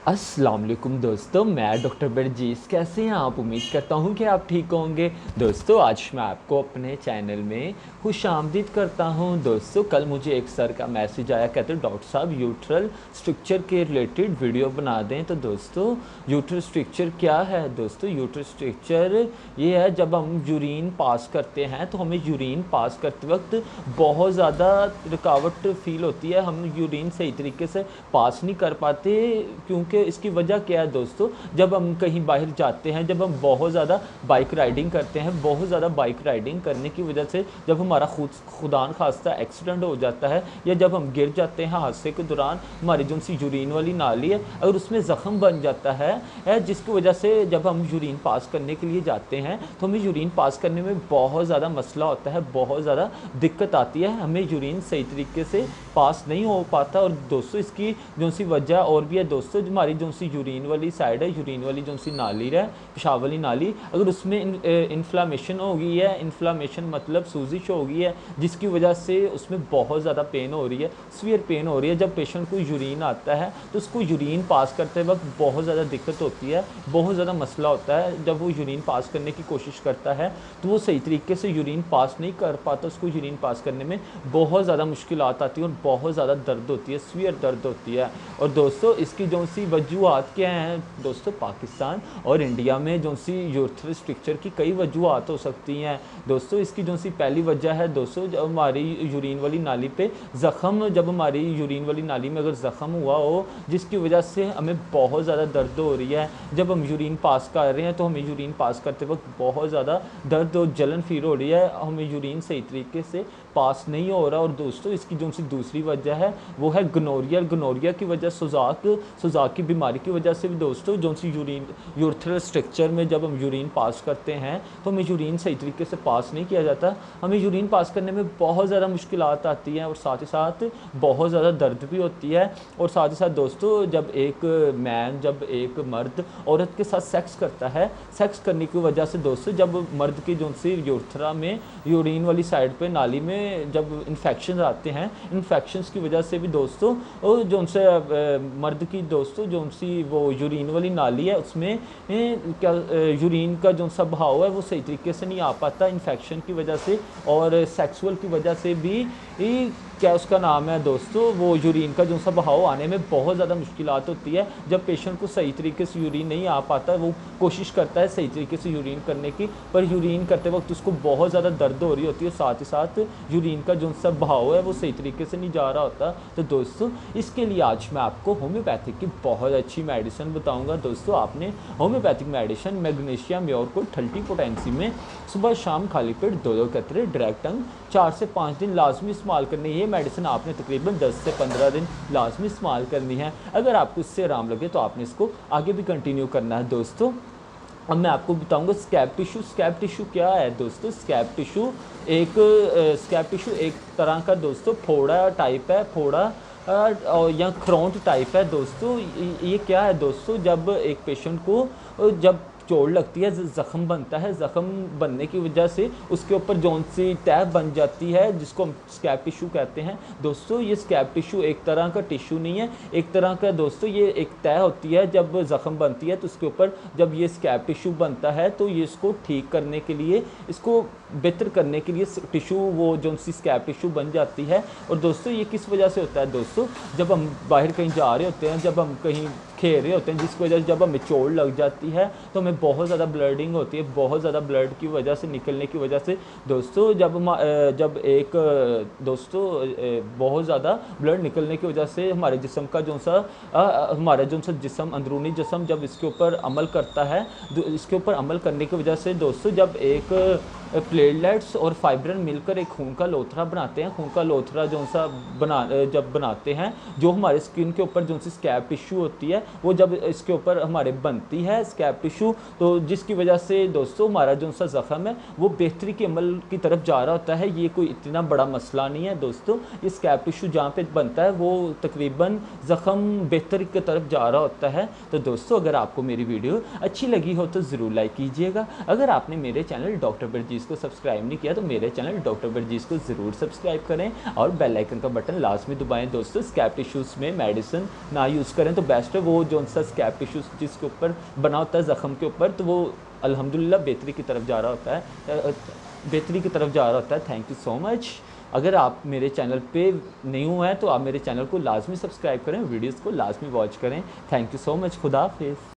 अस्सलाम वालेकुम दोस्तों, मैं डॉक्टर बरजीस। कैसे हैं आप? उम्मीद करता हूं कि आप ठीक होंगे। दोस्तों, आज मैं आपको अपने चैनल में खुशामदीद करता हूं। दोस्तों, कल मुझे एक सर का मैसेज आया, कहते डॉक्टर साहब यूट्रल स्ट्रक्चर के रिलेटेड वीडियो बना दें। तो दोस्तों, यूट्रल स्ट्रक्चर क्या है? दोस्तों, यूट्रल स्ट्रक्चर ये है, जब हम यूरिन पास करते हैं तो हमें यूरिन पास करते वक्त बहुत ज़्यादा रुकावट फील होती है। हम यूरिन सही तरीके से पास नहीं कर पाते, क्योंकि इसकी वजह क्या है दोस्तों? जब हम कहीं बाहर जाते हैं, जब हम बहुत ज़्यादा बाइक राइडिंग करते हैं, बहुत ज़्यादा बाइक राइडिंग करने की वजह से जब हमारा खुदा न खास्ता एक्सीडेंट हो जाता है, या जब हम गिर जाते हैं हादसे के दौरान, हमारी जो सी यूरिन वाली नाली है, अगर उसमें ज़ख़म बन जाता है जिसकी वजह से जब हम यूरिन पास करने के लिए जाते हैं तो हमें यूरिन पास करने में बहुत ज़्यादा मसला होता है, बहुत ज़्यादा दिक्कत आती है, हमें यूरिन सही तरीके से पास नहीं हो पाता। और दोस्तों, इसकी जो सी वजह और भी है दोस्तों, हमारी जो सी यूरिन वाली साइड है, यूरिन वाली जो सी नाली है, पेशाब वाली नाली, अगर उसमें इन्फ्लामेशन हो गई है, इन्फ्लामेशन मतलब सूजिश हो गई है, जिसकी वजह से उसमें बहुत ज़्यादा पेन हो रही है, सीवियर पेन हो रही है। जब पेशेंट को यूरिन आता है तो उसको यूरिन पास करते वक्त बहुत ज़्यादा दिक्कत होती है, बहुत ज़्यादा मसला होता है। जब वो यूरिन पास करने की कोशिश करता है तो वो सही तरीके से यूरिन पास नहीं कर पाता, उसको यूरिन पास करने में बहुत ज़्यादा मुश्किलात आती है और बहुत ज़्यादा दर्द होती है, सीवियर दर्द होती है। और दोस्तों, इसकी जो सी वजूहत क्या हैं दोस्तों? पाकिस्तान और इंडिया में जो सी यूट्रल स्ट्रक्चर की कई वजूहत हो सकती हैं दोस्तों। इसकी जो सी पहली वजह है दोस्तों, जब हमारी यूरिन वाली नाली पे ज़ख़म, जब हमारी यूरिन वाली नाली में अगर ज़ख़म हुआ हो, जिसकी वजह से हमें बहुत ज़्यादा दर्द हो रही है, जब हम यूरिन पास कर रहे हैं तो हमें यूरिन पास करते वक्त बहुत ज़्यादा दर्द और जलन फील हो रही है, हमें यूरिन सही तरीके से पास नहीं हो रहा। और दोस्तों, इसकी जो सी दूसरी वजह है वो है गनोरिया। गनोरिया की वजह सुजाक की बीमारी की वजह से भी दोस्तों, जो सी यूट्रल स्ट्रक्चर में जब हम यूरिन पास करते हैं तो हमें यूरिन सही तरीके से पास नहीं किया जाता, हमें यूरिन पास करने में बहुत ज़्यादा मुश्किलात आती हैं और साथ ही साथ बहुत ज़्यादा दर्द भी होती है। और साथ ही साथ दोस्तों, जब एक मर्द औरत के साथ सेक्स करता है, सेक्स करने की वजह से दोस्तों, जब मर्द की जो सी यूर्थरा में, यूरिन वाली साइड पे नाली में जब इन्फेक्शन आते हैं, इन्फेक्शंस की वजह से भी दोस्तों जो उनसे मर्द की दोस्तों जो सी वो यूरिन वाली नाली है, उसमें क्या यूरिन का जो सा बहाव है वो सही तरीके से नहीं आ पाता इन्फेक्शन की वजह से, और सेक्सुअल की वजह से भी क्या उसका नाम है दोस्तों, वो यूरिन का जो सा बहाव आने में बहुत ज़्यादा मुश्किलात होती है। जब पेशेंट को सही तरीके से यूरिन नहीं आ पाता, वो कोशिश करता है सही तरीके से यूरिन करने की, पर यूरिन करते वक्त उसको बहुत ज़्यादा दर्द हो रही होती है, साथ ही साथ यूरिन का जो सा बहाव है वो सही तरीके से नहीं जा रहा होता। तो दोस्तों, इसके लिए आज मैं आपको होम्योपैथिक की बहुत अच्छी मेडिसिन बताऊँगा। दोस्तों, आपने homeopathic medicine magnesium more 30 potency में सुबह शाम खाली पेट 2-2 कतरे डायरेक्ट टंग 4 से 5 दिन लाजमी इस्तेमाल करनी है। ये मेडिसिन आपने तकरीबन 10 से 15 दिन लाजमी इस्तेमाल करनी है। अगर आपको इससे आराम लगे तो आपने इसको आगे भी कंटिन्यू करना है। दोस्तों, अब मैं आपको बताऊंगा स्कैब टिश्यू। स्कैब टिश्यू क्या है दोस्तों? स्कैब टिश्यू एक तरह का दोस्तों फोड़ा टाइप है, फोड़ा और या खरोंट टाइप है दोस्तों। ये क्या है दोस्तों? जब एक पेशेंट को जब चोट लगती है, ज़ख़म बनता है, ज़ख़म बनने की वजह से उसके ऊपर जौन सी टैब बन जाती है, जिसको हम स्कैब टिश्यू कहते हैं दोस्तों। ये स्कैब टिश्यू एक तरह का टिश्यू नहीं है, एक तरह का दोस्तों ये एक तय होती है। जब ज़ख़म बनती है तो उसके ऊपर जब ये स्कैब टिश्यू बनता है तो ये इसको ठीक करने के लिए, इसको बेहतर करने के लिए टिश्यू, वो जो सी स्कैब टिश्यू बन जाती है। और दोस्तों, ये किस वजह से होता है दोस्तों? जब हम बाहर कहीं जा रहे होते हैं, जब हम कहीं खेल रहे होते हैं, जिसकी वजह से जब हमें चोट लग जाती है तो हमें बहुत ज़्यादा ब्लडिंग होती है, बहुत ज़्यादा ब्लड की वजह से, निकलने की वजह से दोस्तों, बहुत ज़्यादा ब्लड निकलने की वजह से हमारे जिस्म का हमारा जो सा जिस्म, अंदरूनी जिस्म जब इसके ऊपर अमल करता है, इसके ऊपर अमल करने की वजह से दोस्तों, जब एक प्लेटलेट्स और फाइब्रिन मिलकर एक खून का लोथरा बनाते हैं, खून का लोथरा जब बनाते हैं, जो हमारे स्किन के ऊपर जो सी स्कैब टिश्यू होती है, वो जब इसके ऊपर हमारे बनती है स्कैब टिश्यू, तो जिसकी वजह से दोस्तों हमारा जो सा ज़ख़म है वो बेहतरी के अमल की तरफ जा रहा होता है। ये कोई इतना बड़ा मसला नहीं है दोस्तों। ये स्कैब टिश्यू जहाँ पे बनता है वो तकरीबन ज़ख़म बेहतरी की तरफ जा रहा होता है। तो दोस्तों, अगर आपको मेरी वीडियो अच्छी लगी हो तो ज़रूर लाइक कीजिएगा। अगर आपने मेरे चैनल डॉक्टर बरजीस बर्जीज़ को सब्सक्राइब नहीं किया तो मेरे चैनल डॉक्टर बर्जीज़ को ज़रूर सब्सक्राइब करें और बेल आइकन का बटन लाजमी दबाएं। दोस्तों स्कैब टिश्यूज़ में मेडिसिन ना यूज़ करें तो बेस्ट है। वो जो सा स्कैब टिश्यूज़ जिसके ऊपर बना होता है ज़ख़म के ऊपर, तो वो अल्हम्दुलिल्लाह बेहतरी की तरफ जा रहा होता है, बेहतरी की तरफ जा रहा होता है। Thank you so much. अगर आप मेरे चैनल पे नहीं हुए हैं तो आप मेरे चैनल को लाजमी सब्सक्राइब करें, वीडियोस को लाजमी वॉच करें। Thank you so much. खुदा हाफिज़।